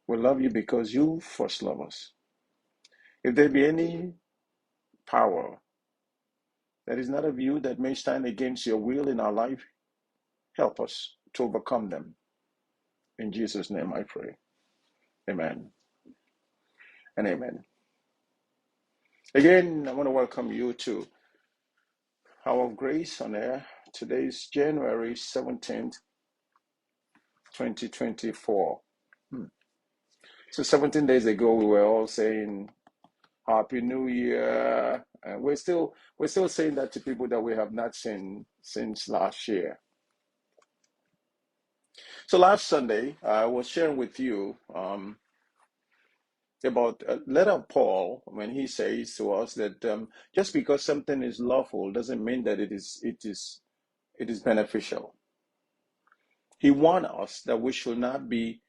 We love you because you first love us. If there be any power that is not of you that may stand against your will in our life, help us to overcome them. In Jesus' name I pray. Amen and amen. Again, I want to welcome you to Hour of Grace on Air. Today is January 17th, 2024. So 17 days ago, we were all saying Happy New Year. And we're still saying that to people that we have not seen since last year. So last Sunday, I was sharing with you about a letter of Paul when he says to us that just because something is lawful doesn't mean that it is beneficial. He warned us that we should not be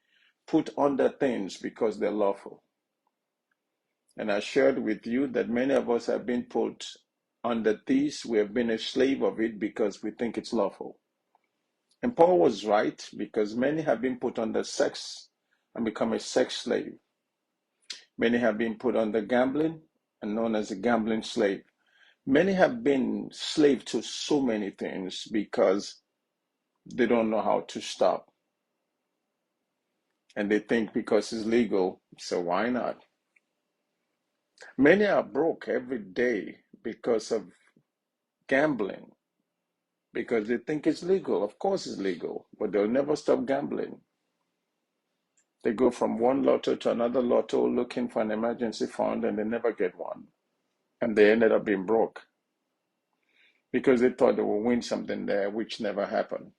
put under things because they're lawful. And I shared with you that many of us have been put under this. We have been a slave of it because we think it's lawful. And Paul was right, because many have been put under sex and become a sex slave. Many have been put under gambling and known as a gambling slave. Many have been slave to so many things because they don't know how to stop. And they think because it's legal, so why not? Many are broke every day because of gambling, because they think it's legal. Of course it's legal, but they'll never stop gambling. They go from one lotto to another lotto looking for an emergency fund, and they never get one. And they ended up being broke because they thought they would win something there, which never happened.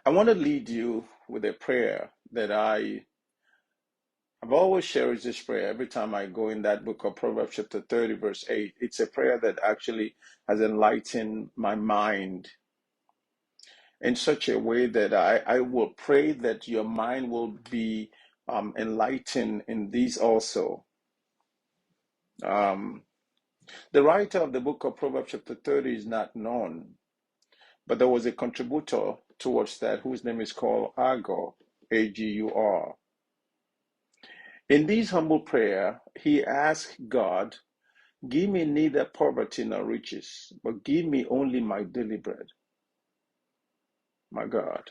I want to lead you with a prayer that I've always cherished this prayer every time I go in that book of Proverbs chapter 30, verse 8. It's a prayer that actually has enlightened my mind in such a way that I will pray that your mind will be enlightened in these also. The writer of the book of Proverbs chapter 30 is not known, but there was a contributor towards that whose name is called Agur, A-G-U-R. In this humble prayer, he asked God, give me neither poverty nor riches, but give me only my daily bread. My God.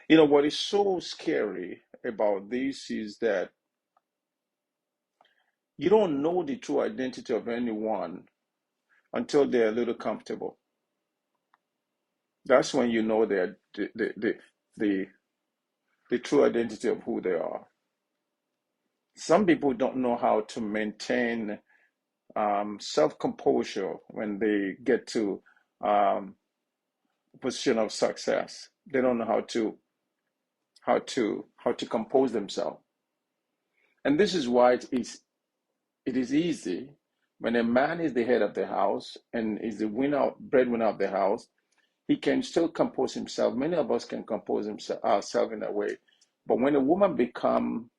You know, what is so scary about this is that you don't know the true identity of anyone until they're a little comfortable. That's when you know the true identity of who they are. Some people don't know how to maintain self-composure when they get to a position of success. They don't know how to compose themselves. And this is why it is easy when a man is the head of the house and is the breadwinner of the house. He can still compose himself. Many of us can compose ourselves in a way. But when a woman become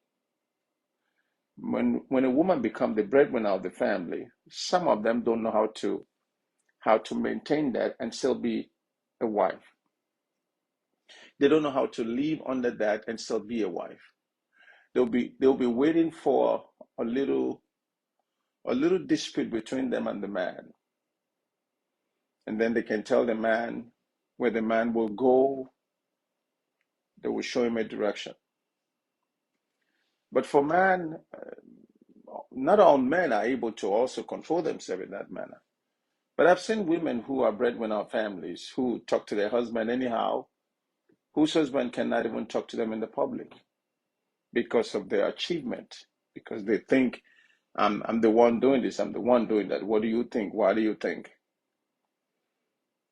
the breadwinner of the family, some of them don't know how to maintain that and still be a wife. They don't know how to live under that and still be a wife. They'll be waiting for a little dispute between them and the man. And then they can tell the man where the man will go. They will show him a direction. But for man, not all men are able to also control themselves in that manner. But I've seen women who are breadwinner of families who talk to their husband anyhow, whose husband cannot even talk to them in the public because of their achievement, because they think, I'm the one doing this, I'm the one doing that. What do you think? Why do you think?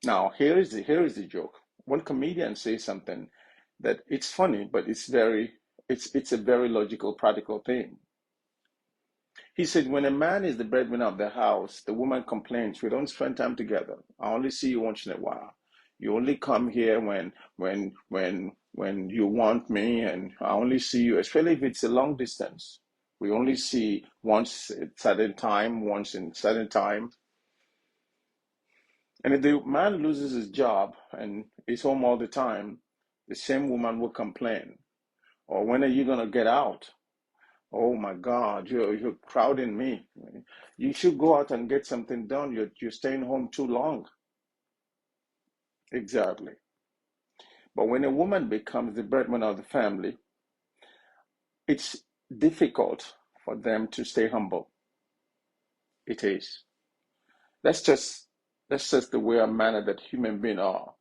Now, here is the joke. One comedian says something that it's funny, but it's a very logical, practical thing. He said, when a man is the breadwinner of the house, the woman complains, we don't spend time together. I only see you once in a while. You only come here when you want me, and I only see you, especially if it's a long distance. We only see once at certain time, once in certain time. And if the man loses his job and is home all the time, the same woman will complain. Or when are you going to get out? Oh my God, you're crowding me. You should go out and get something done. You're staying home too long. Exactly. But when a woman becomes the breadwinner of the family, it's difficult for them to stay humble. It is. That's just that's just the way and manner that human beings are.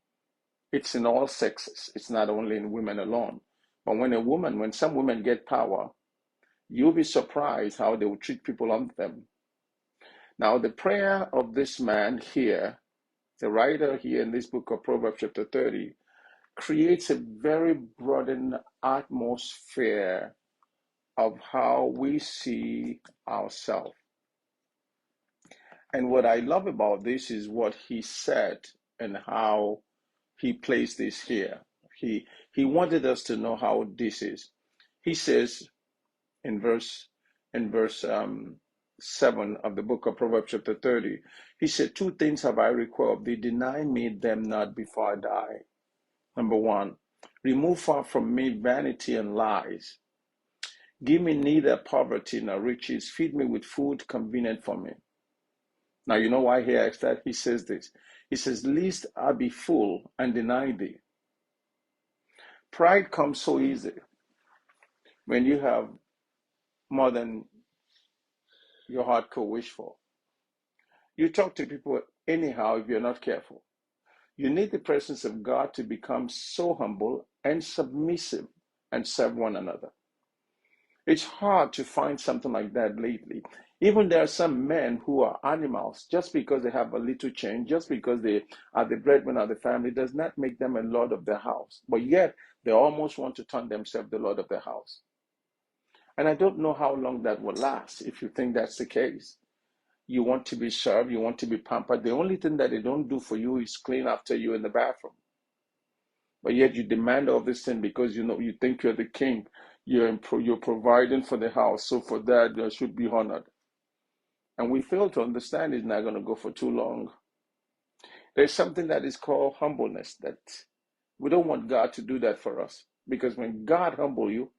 It's in all sexes. It's not only in women alone. But when some women get power, you'll be surprised how they will treat people under them. Now, the prayer of this man here, the writer here in this book of Proverbs chapter 30, creates a very broadened atmosphere of how we see ourselves. And what I love about this is what he said and how he placed this here. He wanted us to know how this is. He says in verse 7 of the book of Proverbs chapter 30, he said, two things have I required of thee, deny me them not before I die. Number one, remove far from me vanity and lies. Give me neither poverty nor riches. Feed me with food convenient for me. Now, you know why he asks that? He says this. He says, lest I be full and deny thee. Pride comes so easy when you have more than your heart could wish for. You talk to people anyhow if you're not careful. You need the presence of God to become so humble and submissive and serve one another. It's hard to find something like that lately. Even there are some men who are animals just because they have a little change, just because they are the breadwinner of the family, does not make them a lord of the house. But yet they almost want to turn themselves the lord of the house. And I don't know how long that will last if you think that's the case. You want to be served, you want to be pampered. The only thing that they don't do for you is clean after you in the bathroom. But yet you demand all this thing because you think you're the king. You're providing for the house, so for that you should be honored. And we fail to understand it's not going to go for too long. There's something that is called humbleness that we don't want God to do that for us. Because when God humble you,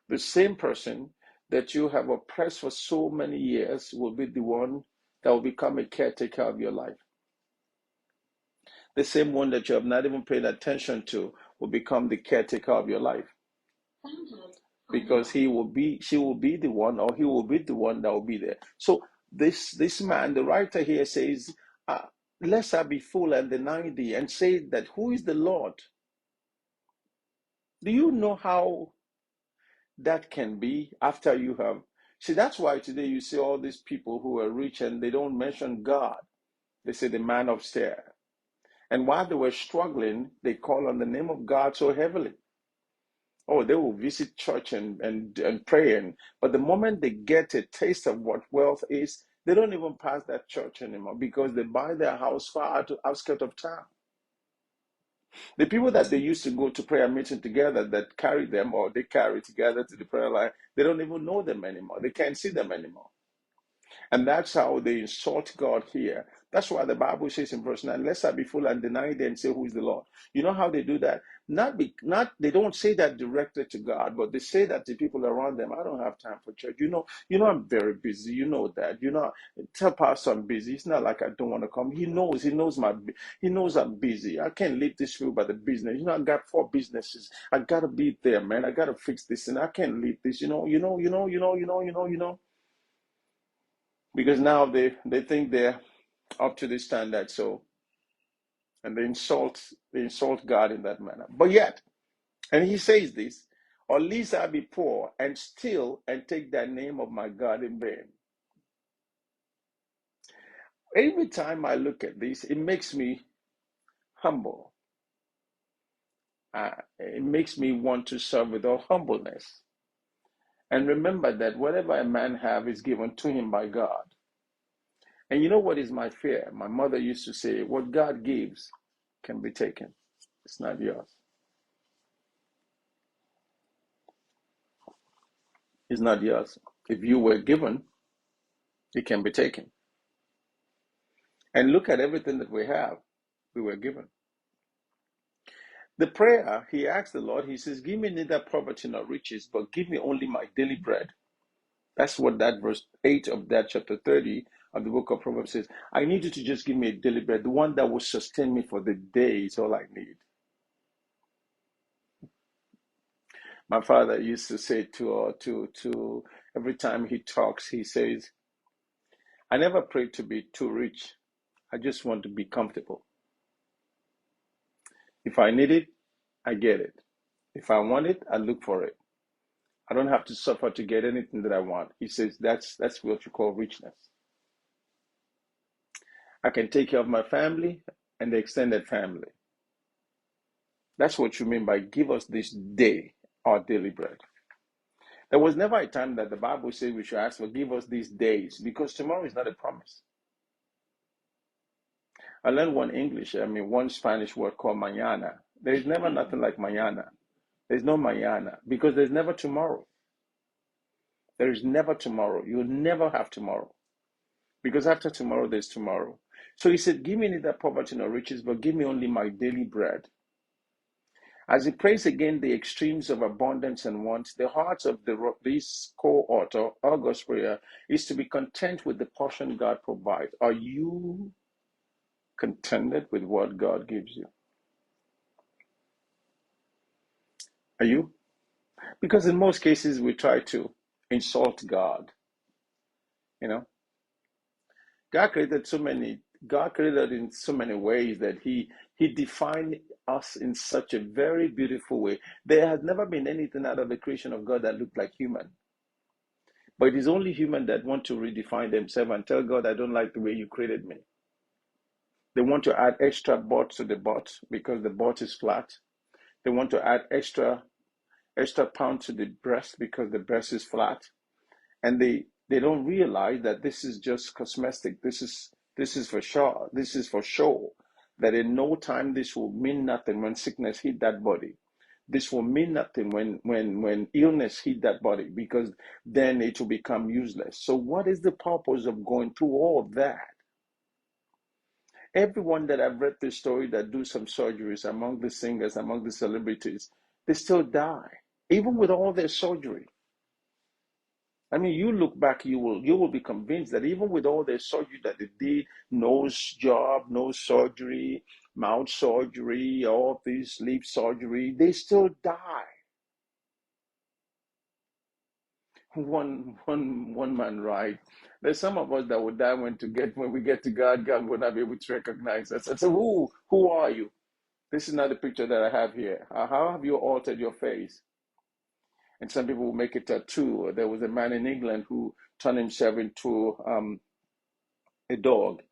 the same person that you have oppressed for so many years will be the one that will become a caretaker of your life. The same one that you have not even paid attention to will become the caretaker of your life. Because she will be the one, or he will be the one that will be there. So this man, the writer here says, lest I be full and deny thee, and say that who is the Lord? Do you know how that can be after you have? See, that's why today you see all these people who are rich and they don't mention God. They say the man upstairs. And while they were struggling, they call on the name of God so heavily. Oh, they will visit church and pray. But the moment they get a taste of what wealth is, they don't even pass that church anymore because they buy their house far out to outskirts of town. The people that they used to go to prayer meeting together that carry them or they carry together to the prayer line, they don't even know them anymore. They can't see them anymore. And that's how they insult God here. That's why the Bible says in verse 9, lest I be full and deny thee and say, who is the Lord? You know how they do that? They don't say that directly to God, but they say that to people around them. I don't have time for church. I'm very busy. You know that. Tell Pastor I'm busy. It's not like I don't want to come. He knows I'm busy. I can't leave this field by the business. I got 4 businesses. I gotta be there, man. I gotta fix this and I can't leave this. Because now they think they're up to the standard, and they insult God in that manner. But yet, and he says this, or least I be poor and steal and take the name of my God in vain. Every time I look at this, it makes me humble. It makes me want to serve with all humbleness. And remember that whatever a man have is given to him by God. And you know what is my fear? My mother used to say, what God gives can be taken. It's not yours. It's not yours. If you were given, it can be taken. And look at everything that we have. We were given. The prayer, he asked the Lord, he says, give me neither poverty nor riches, but give me only my daily bread. That's what that verse 8 of that chapter 30 of the book of Proverbs says. I need you to just give me a daily bread. The one that will sustain me for the day is all I need. My father used to say to every time he talks, he says, I never pray to be too rich. I just want to be comfortable. If I need it, I get it. If I want it, I look for it. I don't have to suffer to get anything that I want. He says that's what you call richness. I can take care of my family and the extended family. That's what you mean by give us this day our daily bread. There was never a time that the Bible says we should ask for give us these days because tomorrow is not a promise. I learned one Spanish word called mañana. There is never nothing like mañana. There's no mañana because there's never tomorrow. There is never tomorrow. You'll never have tomorrow because after tomorrow, there's tomorrow. So he said, give me neither poverty nor riches, but give me only my daily bread. As he prays again the extremes of abundance and want, the hearts of this co-author, August prayer, is to be content with the portion God provides. Are you contented with what God gives you? Are you? Because in most cases, we try to insult God. You know, God created so many. God created in so many ways that He defined us in such a very beautiful way. There has never been anything out of the creation of God that looked like human. But it is only human that want to redefine themselves and tell God, I don't like the way you created me. They want to add extra butt to the butt because the butt is flat. They want to add extra pound to the breast because the breast is flat. And they don't realize that this is just cosmetic. This is for sure. This is for sure. That in no time this will mean nothing when sickness hit that body. This will mean nothing when illness hit that body because then it will become useless. So what is the purpose of going through all that? Everyone that I've read this story that do some surgeries among the singers, among the celebrities, they still die, even with all their surgery. I mean, you look back, you will be convinced that even with all the surgery that they did, nose job, nose surgery, mouth surgery, all this lip surgery, they still die. One man, right? There's some of us that will die when we get to God. God will not be able to recognize us. I said, who are you? This is not the picture that I have here. How have you altered your face? And some people will make a tattoo. There was a man in England who turned himself into a dog,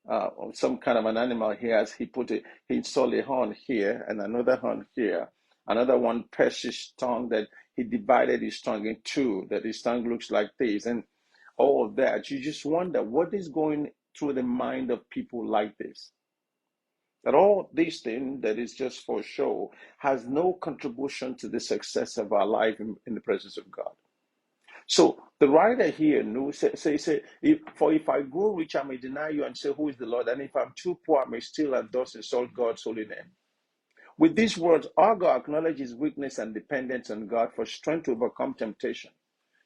or some kind of an animal. He installed a horn here and another horn here, another one pierced his tongue, that he divided his tongue in two, that his tongue looks like this, and all of that. You just wonder what is going through the mind of people like this. That all these things that is just for show has no contribution to the success of our life in the presence of God. So the writer here knew, say, if I grow rich, I may deny you and say, who is the Lord? And if I'm too poor, I may still and thus insult God's holy name. With these words, Agur acknowledges weakness and dependence on God for strength to overcome temptation.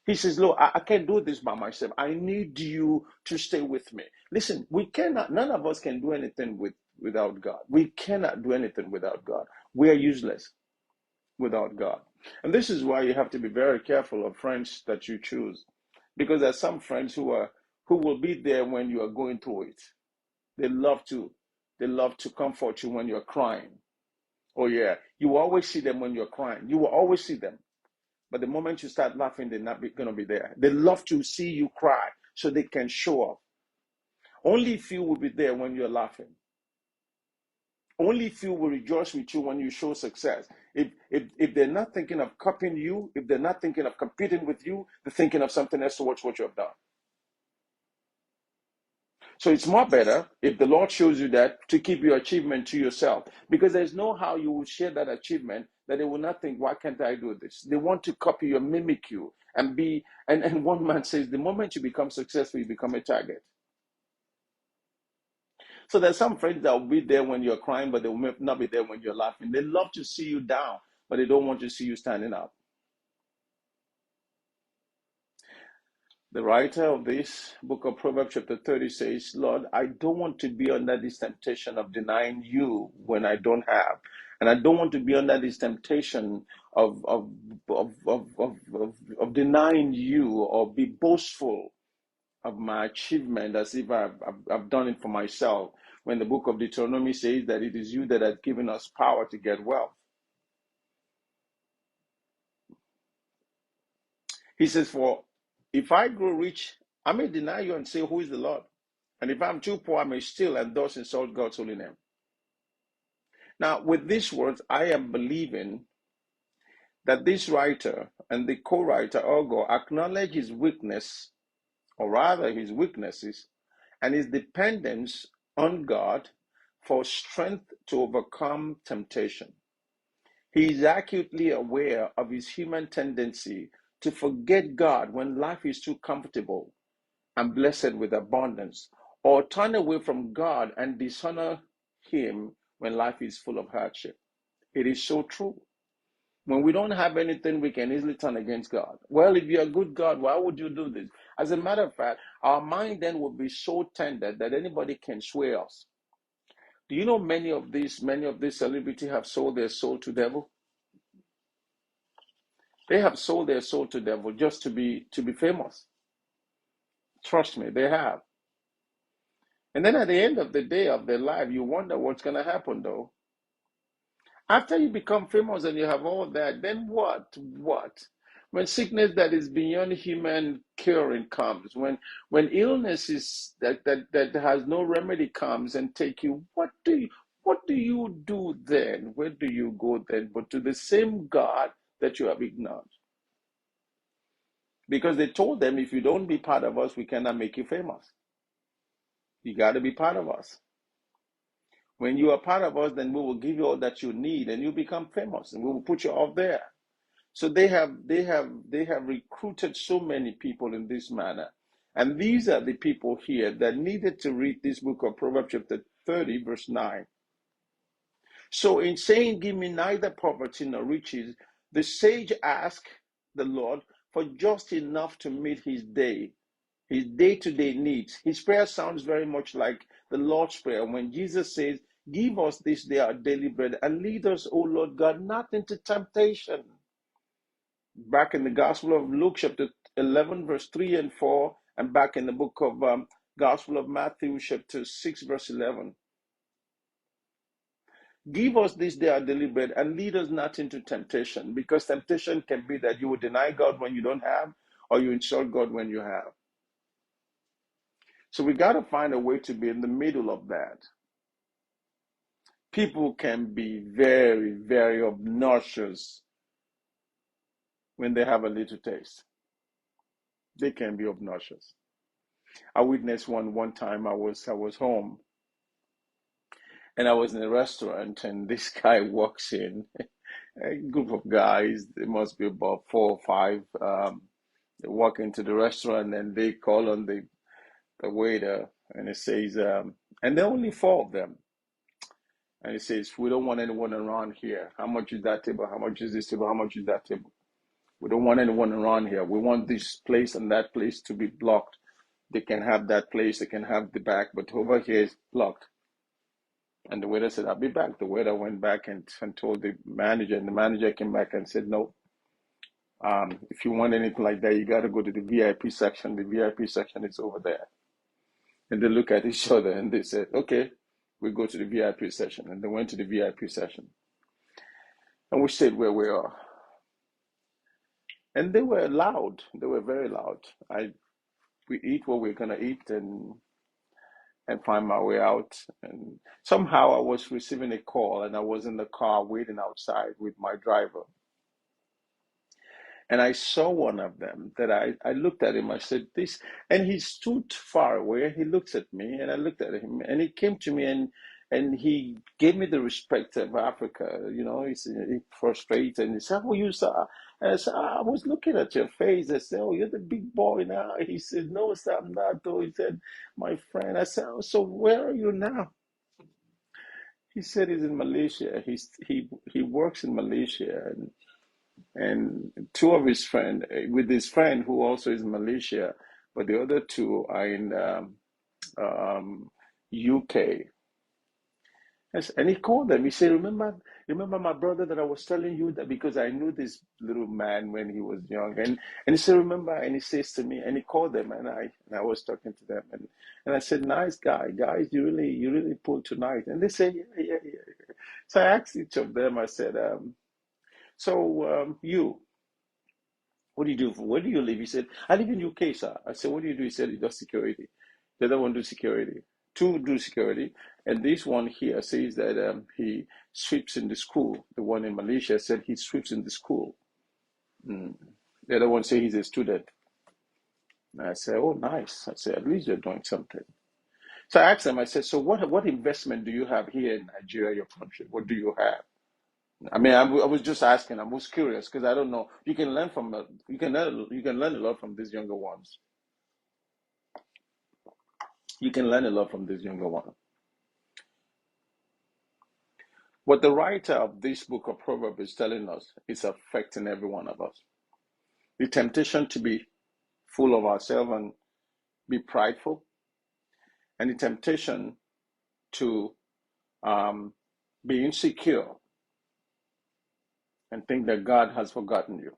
He says, Lord, I can't do this by myself. I need you to stay with me. Listen, none of us can do anything without God. We cannot do anything without God. We are useless without God. And this is why you have to be very careful of friends that you choose. Because there are some friends who will be there when you are going through it. They love to comfort you when you're crying. Oh yeah, you will always see them when you're crying. You will always see them. But the moment you start laughing, they're not going to be there. They love to see you cry so they can show up. Only few will be there when you're laughing. Only few will rejoice with you when you show success. If they're not thinking of copying you, if they're not thinking of competing with you, they're thinking of something else to watch what you have done. So it's more better if the Lord shows you that to keep your achievement to yourself, because there's no how you will share that achievement that they will not think, why can't I do this? They want to copy you, mimic you, and one man says, the moment you become successful, you become a target. So there's some friends that will be there when you're crying, but they will not be there when you're laughing. They love to see you down, but they don't want to see you standing up. The writer of this book of Proverbs chapter 30 says, Lord, I don't want to be under this temptation of denying you when I don't have. And I don't want to be under this temptation of denying you or be boastful of my achievement as if I've done it for myself. When the book of Deuteronomy says that it is you that has given us power to get wealth. He says, for if I grow rich, I may deny you and say, who is the Lord? And if I'm too poor, I may steal and thus insult God's holy name. Now, with these words, I am believing that this writer and the co-writer, Ogo, acknowledge his weakness, or rather his weaknesses, and his dependence on God for strength to overcome temptation. He is acutely aware of his human tendency to forget God when life is too comfortable and blessed with abundance, or turn away from God and dishonor him when life is full of hardship. It is so true. When we don't have anything, we can easily turn against God. Well, if you're a good God, why would you do this? As a matter of fact, our mind then will be so tender that anybody can sway us. Do you know many of these celebrities have sold their soul to devil? They have sold their soul to devil just to be famous. Trust me, they have. And then at the end of the day of their life, you wonder what's going to happen though. After you become famous and you have all that, then what? What? When sickness that is beyond human curing comes, when illness is that has no remedy comes and take you, what do you do then? Where do you go then? But to the same God that you have ignored. Because they told them, if you don't be part of us, we cannot make you famous. You got to be part of us. When you are part of us, then we will give you all that you need and you become famous and we will put you out there. So they have recruited so many people in this manner. And these are the people here that needed to read this book of Proverbs chapter 30, verse 9. So in saying, give me neither poverty nor riches, the sage asked the Lord for just enough to meet his day-to-day needs. His prayer sounds very much like the Lord's Prayer when Jesus says, give us this day our daily bread and lead us, O Lord God, not into temptation. Back in the Gospel of Luke chapter 11, verse 3 and 4, and back in the book of Gospel of Matthew chapter 6, verse 11. Give us this day our daily bread and lead us not into temptation, because temptation can be that you will deny God when you don't have, or you insult God when you have. So we got to find a way to be in the middle of that. People can be very, very obnoxious when they have a little taste. They can be obnoxious. I witnessed one time. I was home and I was in a restaurant, and this guy walks in, a group of guys. There must be about 4 or 5. They walk into the restaurant and they call on the waiter, and it says, and there are only 4 of them. And it says, we don't want anyone around here. How much is that table? How much is this table? How much is that table? We don't want anyone around here. We want this place and that place to be blocked. They can have that place, they can have the back, but over here is blocked. And the waiter said, I'll be back. The waiter went back and told the manager, and the manager came back and said, no, if you want anything like that, you got to go to the VIP section. The VIP section is over there. And they look at each other and they said, okay, we go to the VIP session. And they went to the VIP session. And we stayed where we are. And they were loud. They were very loud. We eat what we're gonna eat and find my way out. And somehow I was receiving a call and I was in the car waiting outside with my driver. And I saw one of them that I looked at him. I said, this, and he stood far away. He looks at me and I looked at him, and he came to me and he gave me the respect of Africa. You know, he's frustrated and he said, how are you, sir? And I said, I was looking at your face. I said, oh, you're the big boy now. He said, no, sir, I'm not, though. He said, my friend. I said, oh, so where are you now? He said he's in Malaysia. He works in Malaysia, and two of his friend with his friend who also is in Malaysia, but the other two are in UK. Yes, and he called them. He said, remember my brother that I was telling you that because I knew this little man when he was young. And he said, remember, and he says to me, and he called them and I was talking to them and I said, nice guy, guys, you really pulled tonight. And they said, yeah. So I asked each of them, I said, you, what do you do? Where do you live? He said, I live in UK, sir. I said, what do you do? He said, he does security. The other one do security. Two do security. And this one here says that he sweeps in the school. The one in Malaysia said he sweeps in the school. Mm. The other one say he's a student. And I said, oh, nice. I said, at least you're doing something. So I asked him, I said, so what investment do you have here in Nigeria, your country? What do you have? I mean, I was just asking. I was curious because I don't know. You can learn from you can learn a lot from these younger ones. You can learn a lot from these younger ones. What the writer of this book of Proverbs is telling us is affecting every one of us. The temptation to be full of ourselves and be prideful, and the temptation to be insecure and think that God has forgotten you.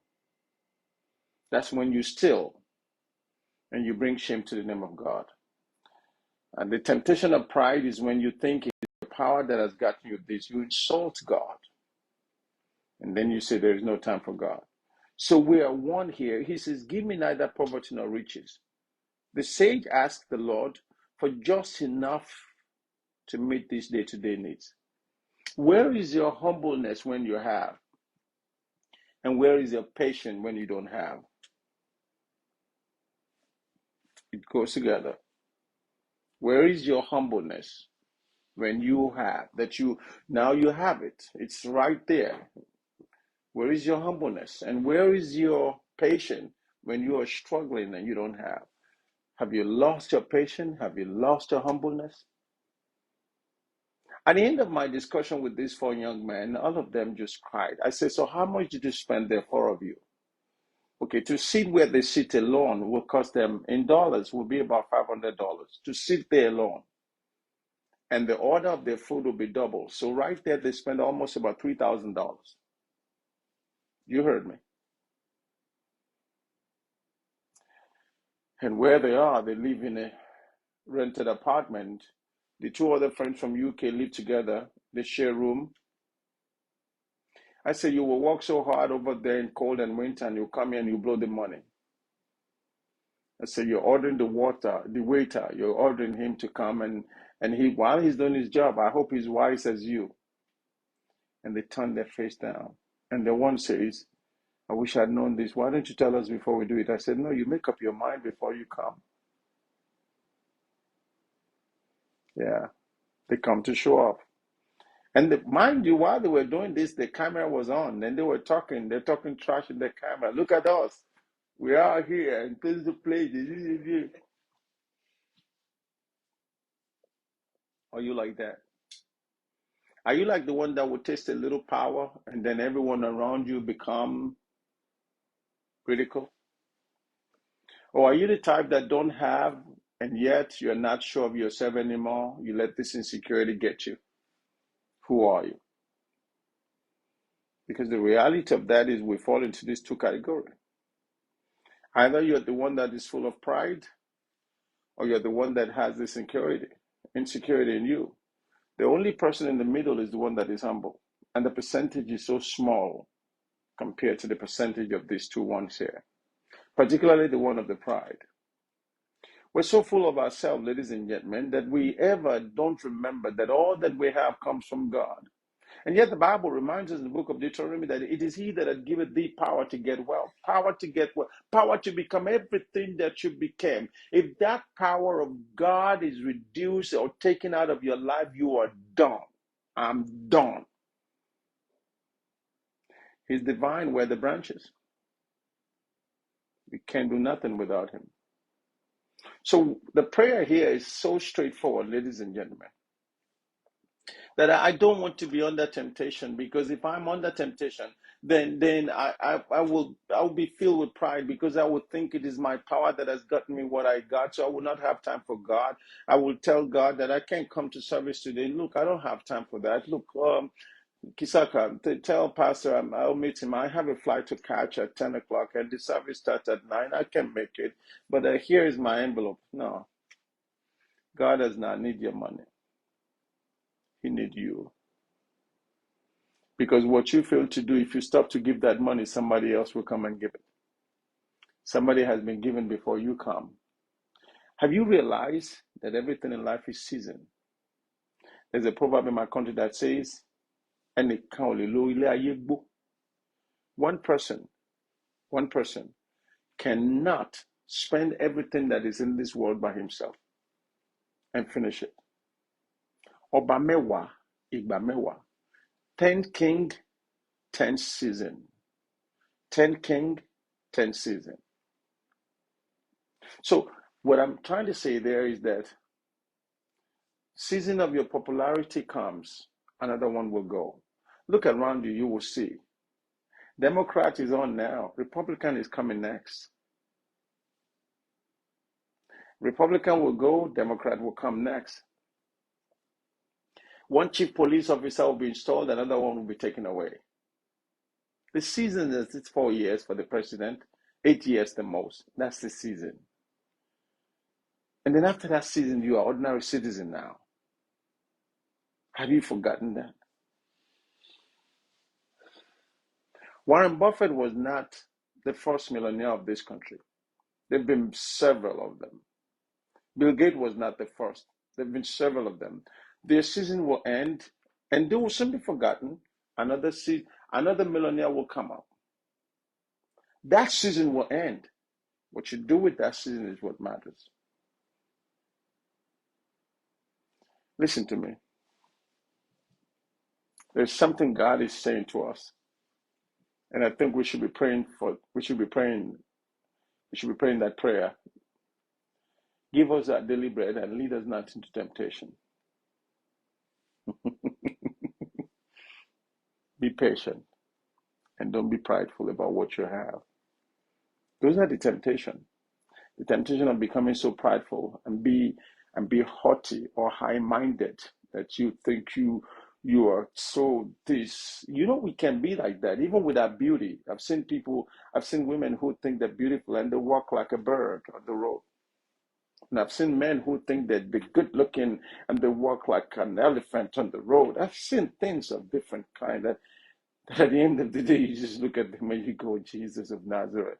That's when you steal and you bring shame to the name of God. And the temptation of pride is when you think it's the power that has gotten you this. You insult God. And then you say there is no time for God. So we are one here. He says, give me neither poverty nor riches. The sage asked the Lord for just enough to meet these day-to-day needs. Where is your humbleness when you have? And where is your patience when you don't have? It goes together. Where is your humbleness when you have? Now you have it. It's right there. Where is your humbleness? And where is your patience when you are struggling and you don't have? Have you lost your patience? Have you lost your humbleness? At the end of my discussion with these four young men, all of them just cried. I said, so how much did you spend there, four of you? Okay, to sit where they sit alone will cost them, in dollars, will be about $500 to sit there alone. And the order of their food will be double. So right there, they spend almost about $3,000. You heard me. And where they live in a rented apartment. The two other friends from UK live together. They share a room. I said, you will work so hard over there in cold and winter, and you come here and you blow the money. I said, you're ordering the waiter, you're ordering him to come, and while he's doing his job, I hope he's wise as you. And they turn their face down. And the one says, I wish I'd known this. Why don't you tell us before we do it? I said, no, you make up your mind before you come. Yeah, they come to show off. And mind you, while they were doing this, the camera was on, and they're talking trash in the camera. Look at us. We are here, and this is the place. Are you like that? Are you like the one that would taste a little power, and then everyone around you become critical? Or are you the type that don't have, and yet you're not sure of yourself anymore? You let this insecurity get you. Who are you? Because the reality of that is we fall into these two categories. Either you're the one that is full of pride, or you're the one that has this insecurity in you. The only person in the middle is the one that is humble. And the percentage is so small compared to the percentage of these two ones here, particularly the one of the pride. We're so full of ourselves, ladies and gentlemen, that we ever don't remember that all that we have comes from God. And yet the Bible reminds us in the book of Deuteronomy that it is he that had given thee power to get wealth, power to get wealth, power to become everything that you became. If that power of God is reduced or taken out of your life, you are done. I'm done. He's divine, we're the branches. We can't do nothing without him. So the prayer here is so straightforward, ladies and gentlemen, that I don't want to be under temptation, because if I'm under temptation, then I will be filled with pride, because I would think it is my power that has gotten me what I got. So I will not have time for God. I will tell God that I can't come to service today. Look, I don't have time for that. Look, Kisaka, tell Pastor I'll meet him. I have a flight to catch at 10 o'clock and the service starts at 9. I can make it, but here is my envelope. No, God does not need your money. He needs you. Because what you fail to do, if you stop to give that money, somebody else will come and give it. Somebody has been given before you come. Have you realized that everything in life is season? There's a proverb in my country that says, one person cannot spend everything that is in this world by himself and finish it. Ọba mẹ́wàá, ìgbà mẹ́wàá. 10 king, 10 season. 10 king, 10 season. So what I'm trying to say there is that season of your popularity comes, another one will go. Look around you, you will see. Democrat is on now. Republican is coming next. Republican will go, Democrat will come next. One chief police officer will be installed, another one will be taken away. The season is it's 4 years for the president, 8 years the most. That's the season. And then after that season, you are ordinary citizen now. Have you forgotten that? Warren Buffett was not the first millionaire of this country. There have been several of them. Bill Gates was not the first. There have been several of them. Their season will end, and they will soon be forgotten. Another millionaire will come up. That season will end. What you do with that season is what matters. Listen to me. There's something God is saying to us. And I think we should be praying that prayer. Give us our daily bread and lead us not into temptation. Be patient and don't be prideful about what you have. Those are the temptation. The temptation of becoming so prideful and be haughty or high-minded that you think you are so this. We can be like that even with our beauty. I've seen women who think they're beautiful and they walk like a bird on the road. And I've seen men who think that they're good looking and they walk like an elephant on the road. I've seen things of different kind that at the end of the day, you just look at them and you go, Jesus of Nazareth.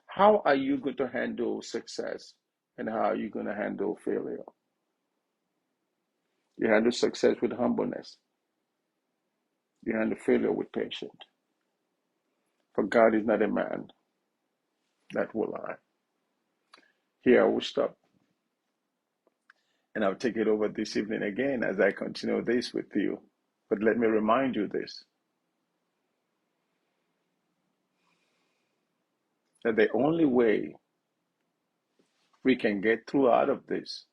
How are you going to handle success and how are you going to handle failure? You handle success with humbleness. You handle failure with patience. For God is not a man that will lie. Here I will stop. And I'll take it over this evening again as I continue this with you. But let me remind you this, that the only way we can get through out of this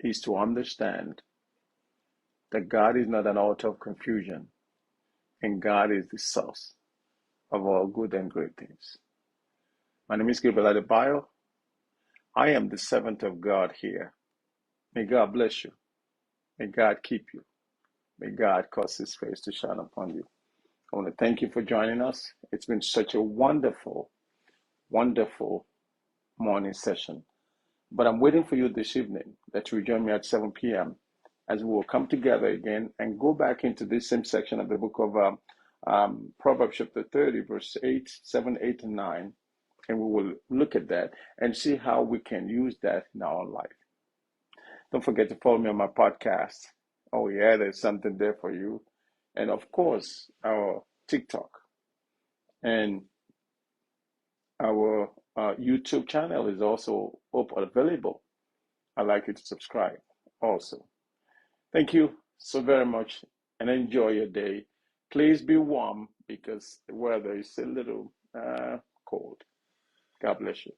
is to understand that God is not an author of confusion, and God is the source of all good and great things. My name is Gabriel Adebayo. I am the servant of God here. May God bless you. May God keep you. May God cause His face to shine upon you. I want to thank you for joining us. It's been such a wonderful, wonderful morning session. But I'm waiting for you this evening that you join me at 7 p.m. as we will come together again and go back into this same section of the book of Proverbs chapter 30, verse 8, 7, 8, and 9. And we will look at that and see how we can use that in our own life. Don't forget to follow me on my podcast. Oh yeah, there's something there for you. And of course, our TikTok and our YouTube channel is also available. I'd like you to subscribe also. Thank you so very much and enjoy your day. Please be warm because the weather is a little Cold. God bless you.